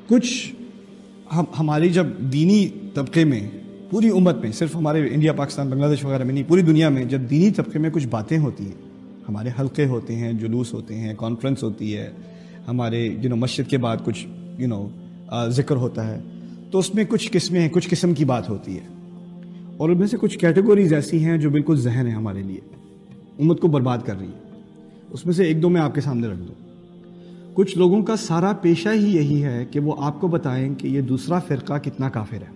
کچھ ہماری جب دینی طبقے میں پوری امت میں، صرف ہمارے انڈیا پاکستان بنگلہ دیش وغیرہ میں نہیں، پوری دنیا میں جب دینی طبقے میں کچھ باتیں ہوتی ہیں، ہمارے حلقے ہوتے ہیں، جلوس ہوتے ہیں، کانفرنس ہوتی ہے، ہمارے مسجد کے بعد کچھ ذکر ہوتا ہے، تو اس میں کچھ قسمیں ہیں، کچھ قسم کی بات ہوتی ہے، اور ان میں سے کچھ کیٹیگوریز ایسی ہیں جو بالکل ذہن ہے ہمارے لیے، امت کو برباد کر رہی ہے۔ اس میں سے ایک دو میں آپ کے سامنے رکھ دوں۔ کچھ لوگوں کا سارا پیشہ ہی یہی ہے کہ وہ آپ کو بتائیں کہ یہ دوسرا فرقہ کتنا کافر ہے۔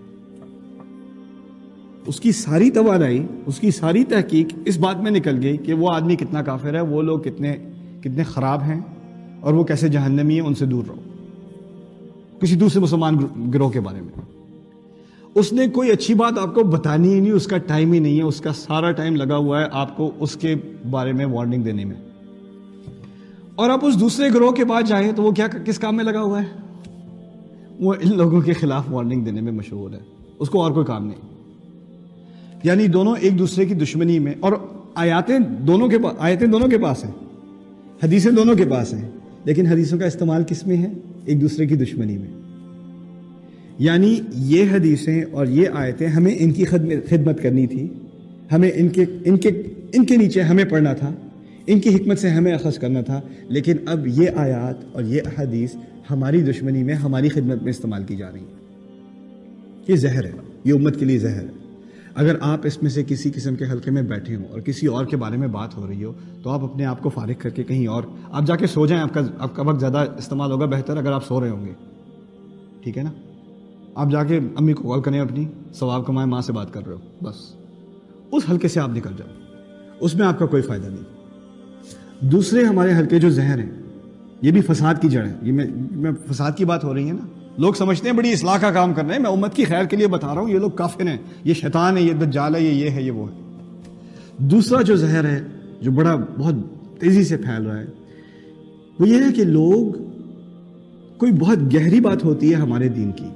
اس کی ساری توانائی، اس کی ساری تحقیق اس بات میں نکل گئی کہ وہ آدمی کتنا کافر ہے، وہ لوگ کتنے خراب ہیں، اور وہ کیسے جہنمی ہیں، ان سے دور رہو۔ کسی دوسرے مسلمان گروہ کے بارے میں اس نے کوئی اچھی بات آپ کو بتانی ہی نہیں، اس کا ٹائم ہی نہیں ہے، اس کا سارا ٹائم لگا ہوا ہے آپ کو اس کے بارے میں وارننگ دینے میں۔ اور آپ اس دوسرے گروہ کے پاس جائیں تو وہ کس کام میں لگا ہوا ہے؟ وہ ان لوگوں کے خلاف وارننگ دینے میں مشہور ہے، اس کو اور کوئی کام نہیں۔ یعنی دونوں ایک دوسرے کی دشمنی میں، اور آیتیں دونوں کے پاس ہیں، حدیثیں دونوں کے پاس ہیں، لیکن حدیثوں کا استعمال کس میں ہے؟ ایک دوسرے کی دشمنی میں۔ یعنی یہ حدیثیں اور یہ آیتیں ہمیں ان کی خدمت کرنی تھی، ہمیں ان کے نیچے ہمیں پڑھنا تھا، ان کی حکمت سے ہمیں اخذ کرنا تھا، لیکن اب یہ آیات اور یہ حدیث ہماری دشمنی میں، ہماری خدمت میں استعمال کی جا رہی ہیں۔ یہ زہر ہے، یہ امت کے لیے زہر ہے۔ اگر آپ اس میں سے کسی قسم کے حلقے میں بیٹھے ہوں اور کسی اور کے بارے میں بات ہو رہی ہو تو آپ اپنے آپ کو فارغ کر کے کہیں اور آپ جا کے سو جائیں، آپ کا وقت زیادہ استعمال ہوگا، بہتر اگر آپ سو رہے ہوں گے، ٹھیک ہے نا؟ آپ جا کے امی کو کال کریں، اپنی ثواب کمائیں، ماں سے بات کر رہے ہو، بس اس حلقے سے آپ نکل جائیں، اس میں آپ کا کوئی فائدہ نہیں۔ دوسرے ہمارے حلقے جو زہر ہیں، یہ بھی فساد کی جڑ ہے۔ یہ میں فساد کی بات ہو رہی ہے نا، لوگ سمجھتے ہیں بڑی اصلاح کا کام کر رہے ہیں، میں امت کی خیر کے لیے بتا رہا ہوں، یہ لوگ کافر ہیں، یہ شیطان ہے، یہ دجال ہے، یہ ہے، یہ وہ ہے۔ دوسرا جو زہر ہے جو بہت تیزی سے پھیل رہا ہے، وہ یہ ہے کہ لوگ، کوئی بہت گہری بات ہوتی ہے ہمارے دین کی،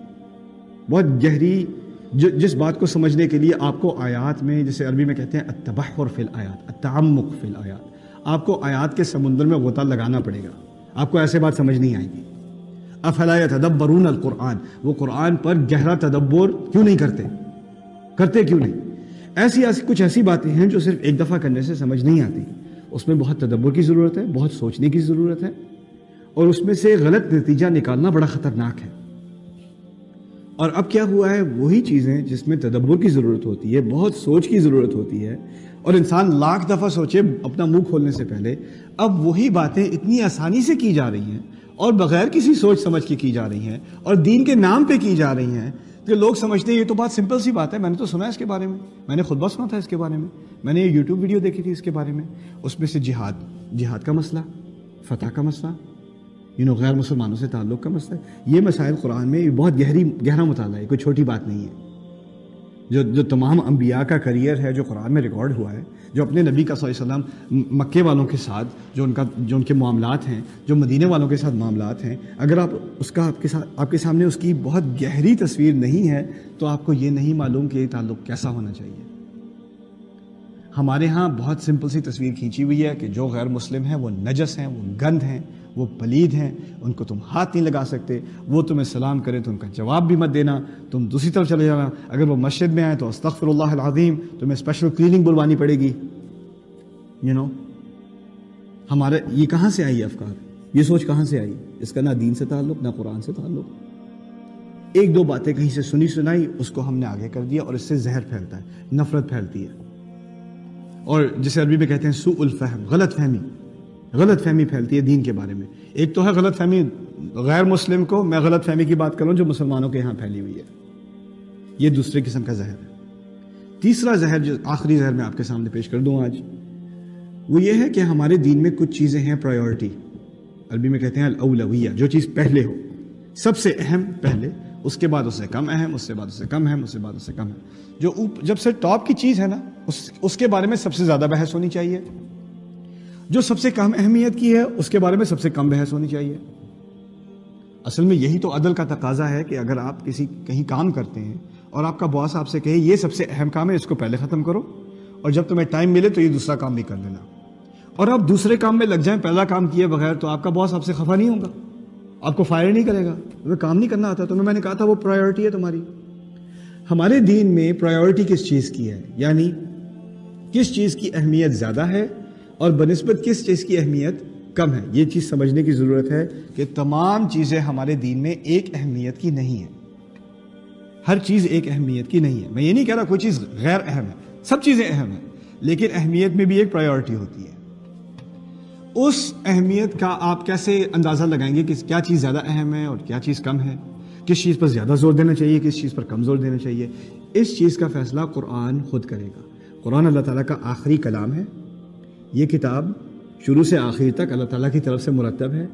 بہت گہری، جس بات کو سمجھنے کے لیے آپ کو آیات میں، جسے عربی میں کہتے ہیں التبحر فی الآیات، التعمق فی الآیات، آپ کو آیات کے سمندر میں غوطہ لگانا پڑے گا، آپ کو ایسے بات سمجھ نہیں آئے گی۔ افلا یتدبرون القرآن، وہ قرآن پر گہرا تدبر کیوں نہیں کرتے کیوں نہیں؟ کچھ ایسی باتیں ہیں جو صرف ایک دفعہ کرنے سے سمجھ نہیں آتی، اس میں بہت تدبر کی ضرورت ہے، بہت سوچنے کی ضرورت ہے، اور اس میں سے غلط نتیجہ نکالنا بڑا خطرناک ہے۔ اور اب کیا ہوا ہے، وہی چیزیں جس میں تدبر کی ضرورت ہوتی ہے، بہت سوچ کی ضرورت ہوتی ہے، اور انسان لاکھ دفعہ سوچے اپنا منہ کھولنے سے پہلے، اب وہی باتیں اتنی آسانی سے کی جا رہی ہیں اور بغیر کسی سوچ سمجھ کے کی جا رہی ہیں، اور دین کے نام پہ کی جا رہی ہیں، کہ لوگ سمجھتے ہیں یہ تو بات سمپل سی بات ہے، میں نے تو سنا ہے اس کے بارے میں نے خطبہ سنا تھا اس کے بارے میں نے یہ یوٹیوب ویڈیو دیکھی تھی اس کے بارے میں، اس میں سے جہاد کا مسئلہ، فتح کا مسئلہ، غیر مسلمانوں سے تعلق کا مسئلہ، یہ مسائل قرآن میں بہت گہرا مطالعہ ہے، کوئی چھوٹی بات نہیں ہے۔ جو تمام انبیاء کا کریئر ہے جو قرآن میں ریکارڈ ہوا ہے، جو اپنے نبی کا صلی اللہ علیہ وسلم مکے والوں کے ساتھ جو ان کے معاملات ہیں، جو مدینے والوں کے ساتھ معاملات ہیں، اگر آپ کے سامنے اس کی بہت گہری تصویر نہیں ہے تو آپ کو یہ نہیں معلوم کہ یہ تعلق کیسا ہونا چاہیے۔ ہمارے ہاں بہت سمپل سی تصویر کھینچی ہوئی ہے کہ جو غیر مسلم ہیں وہ نجس ہیں، وہ گند ہیں، وہ پلید ہیں، ان کو تم ہاتھ نہیں لگا سکتے، وہ تمہیں سلام کریں تو ان کا جواب بھی مت دینا، تم دوسری طرف چلے جانا، اگر وہ مسجد میں آئے تو استغفر اللہ العظیم، تمہیں اسپیشل کلیننگ بلوانی پڑے گی۔ ہمارے یہ کہاں سے آئی افکار، یہ سوچ کہاں سے آئی؟ اس کا نہ دین سے تعلق، نہ قرآن سے تعلق۔ ایک دو باتیں کہیں سے سنائی، اس کو ہم نے آگے کر دیا، اور اس سے زہر پھیلتا ہے، نفرت پھیلتی ہے، اور جسے عربی میں کہتے ہیں سوء الفہم، غلط فہمی پھیلتی ہے دین کے بارے میں۔ ایک تو ہے غلط فہمی غیر مسلم کو، میں غلط فہمی کی بات کروں جو مسلمانوں کے ہاں پھیلی ہوئی ہے، یہ دوسرے قسم کا زہر ہے۔ تیسرا زہر، جو آخری زہر میں آپ کے سامنے پیش کر دوں آج، وہ یہ ہے کہ ہمارے دین میں کچھ چیزیں ہیں پرائیورٹی، عربی میں کہتے ہیں الاولویہ، جو چیز پہلے ہو، سب سے اہم پہلے، اس کے بعد اس سے کم اہم، اس سے بعد اس سے کم اہم، اس سے بعد اس سے کم اہم۔ جب سے ٹاپ کی چیز ہے نا، اس کے بارے میں سب سے زیادہ بحث ہونی چاہیے، جو سب سے کم اہمیت کی ہے اس کے بارے میں سب سے کم بحث ہونی چاہیے۔ اصل میں یہی تو عدل کا تقاضا ہے کہ اگر آپ کہیں کام کرتے ہیں اور آپ کا باس آپ سے کہے یہ سب سے اہم کام ہے، اس کو پہلے ختم کرو، اور جب تمہیں ٹائم ملے تو یہ دوسرا کام بھی کر لینا، اور آپ دوسرے کام میں لگ جائیں پہلا کام کیے بغیر، تو آپ کا باس آپ سے خفا نہیں ہوگا، آپ کو فائر نہیں کرے گا، تمہیں کام نہیں کرنا آتا، تمہیں میں نے کہا تھا وہ پرائیورٹی ہے تمہاری۔ ہمارے دین میں پرائیورٹی کس چیز کی ہے، یعنی کس چیز کی اہمیت زیادہ ہے اور بنسبت کس چیز کی اہمیت کم ہے، یہ چیز سمجھنے کی ضرورت ہے کہ تمام چیزیں ہمارے دین میں ایک اہمیت کی نہیں ہے، ہر چیز ایک اہمیت کی نہیں ہے۔ میں یہ نہیں کہہ رہا کوئی چیز غیر اہم ہے، سب چیزیں اہم ہیں، لیکن اہمیت میں بھی ایک پرائیورٹی ہوتی ہے۔ اس اہمیت کا آپ کیسے اندازہ لگائیں گے کہ کیا چیز زیادہ اہم ہے اور کیا چیز کم ہے، کس چیز پر زیادہ زور دینا چاہیے، کس چیز پر کم زور دینا چاہیے؟ اس چیز کا فیصلہ قرآن خود کرے گا۔ قرآن اللہ تعالیٰ کا آخری کلام ہے، یہ کتاب شروع سے آخر تک اللہ تعالیٰ کی طرف سے مرتب ہے۔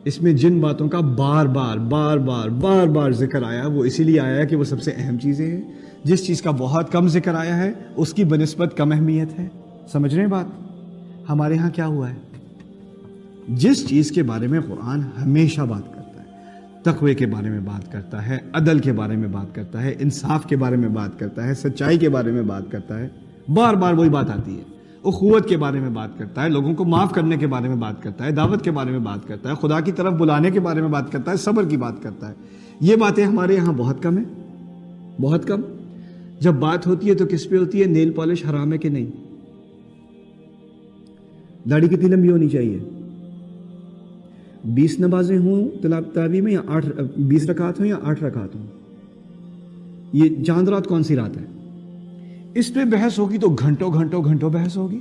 اس میں جن باتوں کا بار بار ذکر آیا وہ اسی لیے آیا ہے کہ وہ سب سے اہم چیزیں ہیں۔ جس چیز کا بہت کم ذکر آیا ہے اس کی بنسبت کم اہمیت ہے۔ سمجھ رہے ہیں بات؟ ہمارے ہاں کیا ہوا ہے، جس چیز کے بارے میں قرآن ہمیشہ بات کرتا ہے، تقوی کے بارے میں بات کرتا ہے، عدل کے بارے میں بات کرتا ہے، انصاف کے بارے میں بات کرتا ہے، سچائی کے بارے میں بات کرتا ہے، بار بار وہی بات آتی ہے۔ اخوت کے بارے میں بات کرتا ہے، لوگوں کو معاف کرنے کے بارے میں بات کرتا ہے، دعوت کے بارے میں بات کرتا ہے، خدا کی طرف بلانے کے بارے میں بات کرتا ہے، صبر کی بات کرتا ہے۔ یہ باتیں ہمارے یہاں بہت کم ہیں، بہت کم۔ جب بات ہوتی ہے تو کس پہ ہوتی ہے؟ نیل پالش حرام ہے کہ نہیں، داڑھی کتنی لمبی ہونی چاہیے، 20 نمازیں ہوں تراویح میں یا 20 رکعات ہوں یا 8 رکعات ہوں، یہ چاند رات کون سی رات ہے؟ اس پہ بحث ہوگی تو گھنٹوں بحث ہوگی۔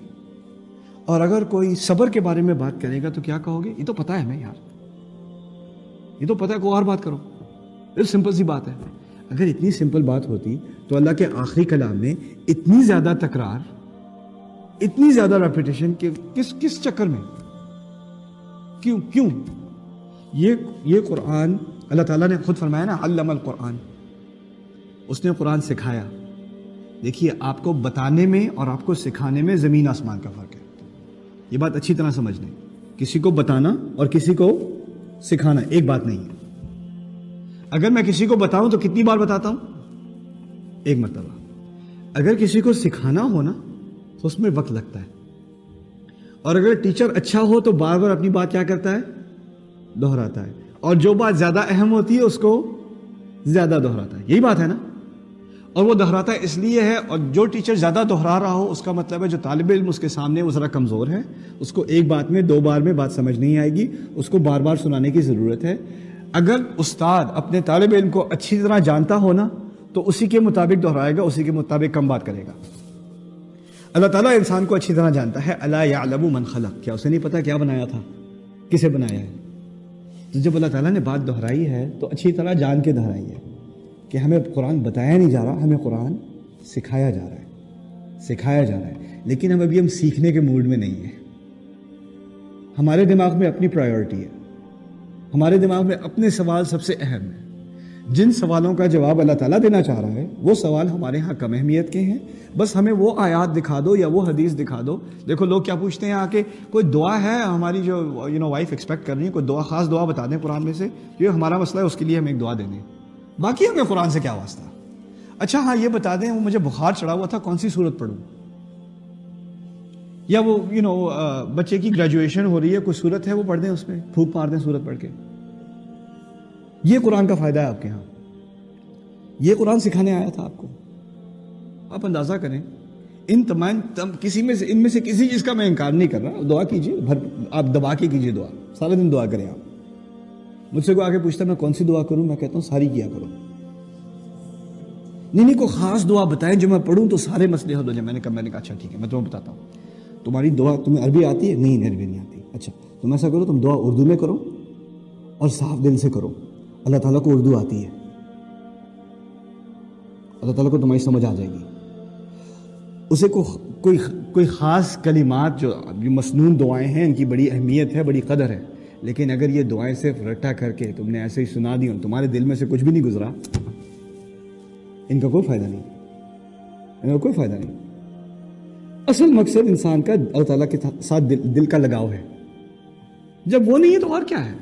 اور اگر کوئی صبر کے بارے میں بات کرے گا تو کیا کہو گے؟ یہ تو پتہ ہے ہمیں یار، یہ تو پتہ ہے، کوئی اور بات کرو۔ یہ سمپل سی بات ہے۔ اگر اتنی سمپل بات ہوتی تو اللہ کے آخری کلام میں اتنی زیادہ تکرار، اتنی زیادہ ریپیٹیشن کہ کس چکر میں، کیوں؟ یہ قرآن اللہ تعالیٰ نے خود فرمایا نا، علم القرآن، اس نے قرآن سکھایا۔ دیکھیے، آپ کو بتانے میں اور آپ کو سکھانے میں زمین آسمان کا فرق ہے، یہ بات اچھی طرح سمجھ لیں۔ کسی کو بتانا اور کسی کو سکھانا ایک بات نہیں ہے۔ اگر میں کسی کو بتاؤں تو کتنی بار بتاتا ہوں؟ ایک مرتبہ۔ اگر کسی کو سکھانا ہو نا تو اس میں وقت لگتا ہے، اور اگر ٹیچر اچھا ہو تو بار بار اپنی بات کیا کرتا ہے؟ دہراتا ہے، اور جو بات زیادہ اہم ہوتی ہے اس کو زیادہ دہراتا ہے۔ یہی بات ہے نا؟ اور وہ دہراتا اس لیے ہے، اور جو ٹیچر زیادہ دہرا رہا ہو اس کا مطلب ہے جو طالب علم اس کے سامنے وہ ذرا کمزور ہے، اس کو ایک بات میں 2 بار میں بات سمجھ نہیں آئے گی، اس کو بار بار سنانے کی ضرورت ہے۔ اگر استاد اپنے طالب علم کو اچھی طرح جانتا ہو نا تو اسی کے مطابق دہرائے گا، اسی کے مطابق کم بات کرے گا۔ اللہ تعالیٰ انسان کو اچھی طرح جانتا ہے۔ الا یعلم من خلق، کیا اسے نہیں پتا کیا بنایا تھا، کسے بنایا ہے؟ تو جب اللہ تعالیٰ نے بات دہرائی ہے تو اچھی طرح جان کے دہرائی ہے کہ ہمیں قرآن بتایا نہیں جا رہا، ہمیں قرآن سکھایا جا رہا ہے، لیکن ہم سیکھنے کے موڈ میں نہیں ہیں۔ ہمارے دماغ میں اپنی پرائیورٹی ہے، ہمارے دماغ میں اپنے سوال سب سے اہم ہیں۔ جن سوالوں کا جواب اللہ تعالیٰ دینا چاہ رہا ہے وہ سوال ہمارے ہاں کم اہمیت کے ہیں، بس ہمیں وہ آیات دکھا دو یا وہ حدیث دکھا دو۔ دیکھو لوگ کیا پوچھتے ہیں آ کے، کوئی دعا ہے ہماری جو وائف ایکسپیکٹ کر رہی ہے، کوئی دعا، خاص دعا بتا دیں قرآن میں سے، یہ ہمارا مسئلہ ہے اس کے لیے ہم ایک دعا دے دیں، باقی ہمیں قرآن سے کیا واسطہ۔ اچھا ہاں یہ بتا دیں، وہ مجھے بخار چڑھا ہوا تھا، کون سی سورت پڑھوں؟ یا وہ بچے کی گریجویشن ہو رہی ہے، کوئی سورت ہے وہ پڑھ دیں، اس میں پھونک مار دیں سورت پڑھ کے۔ یہ قرآن کا فائدہ ہے آپ کے ہاں، یہ قرآن سکھانے آیا تھا آپ کو۔ آپ اندازہ کریں، ان میں سے کسی چیز کا میں انکار نہیں کر رہا۔ دعا کیجئے، آپ دبا کے کیجئے دعا، سارے دن دعا کریں آپ۔ مجھ سے کوئی آگے پوچھتا ہے میں کون سی دعا کروں، میں کہتا ہوں ساری کیا کرو۔ نہیں کوئی خاص دعا بتائیں جو میں پڑھوں تو سارے مسئلے حل ہو جائیں۔ میں نے کہا اچھا ٹھیک ہے، میں تمہیں بتاتا ہوں۔ تمہاری دعا، تمہیں عربی آتی ہے؟ نہیں عربی نہیں آتی۔ اچھا تم ایسا کرو، تم دعا اردو میں کرو اور صاف دل سے کرو۔ اللہ تعالیٰ کو اردو آتی ہے، اللہ تعالیٰ کو تمہاری سمجھ آ جائے گی۔ اسے کوئی خاص کلمات جو مسنون دعائیں ہیں، ان کی بڑی اہمیت ہے، بڑی قدر ہے، لیکن اگر یہ دعائیں صرف رٹا کر کے تم نے ایسے ہی سنا دی اور تمہارے دل میں سے کچھ بھی نہیں گزرا، ان کا کوئی فائدہ نہیں، ان کا کوئی فائدہ نہیں۔ اصل مقصد انسان کا اللہ تعالیٰ کے ساتھ دل کا لگاؤ ہے۔ جب وہ نہیں ہے تو اور کیا ہے؟